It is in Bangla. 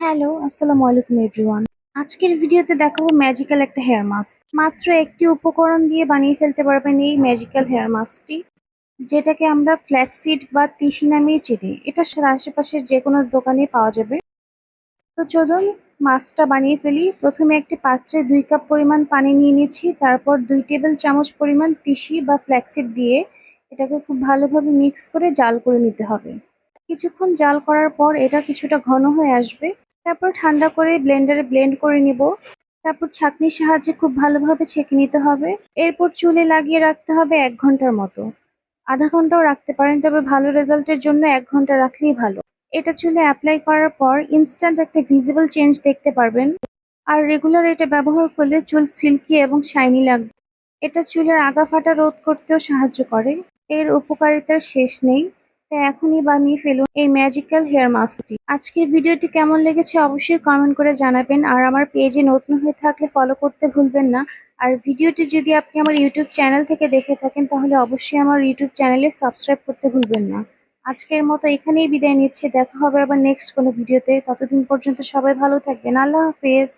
হ্যালো, আসসালামু আলাইকুম এভরিওয়ান। আজকের ভিডিওতে দেখাবো ম্যাজিক্যাল একটা হেয়ার মাস্ক। মাত্র একটি উপকরণ দিয়ে বানিয়ে ফেলতে পারবেন এই ম্যাজিক্যাল হেয়ার মাস্কটি, যেটাকে আমরা ফ্ল্যাক্সিড বা তিসি নামেই চিনি। এটা আশেপাশের যে কোনো দোকানে পাওয়া যাবে। তো চলুন মাস্কটা বানিয়ে ফেলি। প্রথমে একটি পাত্রে 2 কাপ পরিমাণ পানি নিয়ে নিচ্ছি, তারপর 2 টেবিল চামচ পরিমাণ তিসি বা ফ্ল্যাক্সিড দিয়ে এটাকে খুব ভালোভাবে মিক্স করে জাল করে নিতে হবে। কিছুক্ষণ জাল করার পর এটা কিছুটা ঘন হয়ে আসবে। তারপর ঠান্ডা করে ব্লেন্ডারে ব্লেন্ড করে নিব। তারপর ছাঁকনির সাহায্যে খুব ভালোভাবে ছেঁকে নিতে হবে। এরপর চুলে লাগিয়ে রাখতে হবে 1 ঘন্টার মতো। আধা ঘন্টাও রাখতে পারেন, তবে ভালো রেজাল্টের জন্য 1 ঘন্টা রাখলেই ভালো। এটা চুলে অ্যাপ্লাই করার পর ইনস্ট্যান্ট একটা ভিজিবল চেঞ্জ দেখতে পারবেন। আর রেগুলার এটা ব্যবহার করলে চুল সিল্কি এবং শাইনি লাগবে। এটা চুলের আগা ফাটা রোধ করতেও সাহায্য করে। এর উপকারিতার শেষ নেই। তাই এখনই বানিয়ে ফেলুন এই ম্যাজিক্যাল হেয়ার মাস্কটি। আজকের ভিডিওটি কেমন লেগেছে অবশ্যই কমেন্ট করে জানাবেন। আর আমার পেজে নতুন হয়ে থাকলে ফলো করতে ভুলবেন না। আর ভিডিওটি যদি আপনি আমার ইউটিউব চ্যানেল থেকে দেখে থাকেন তাহলে অবশ্যই আমার ইউটিউব চ্যানেলে সাবস্ক্রাইব করতে ভুলবেন না। আজকের মতো এখানেই বিদায় নিচ্ছি। দেখা হবে আবার নেক্সট কোনো ভিডিওতে। ততদিন পর্যন্ত সবাই ভালো থাকবেন। আল্লাহ হাফেজ।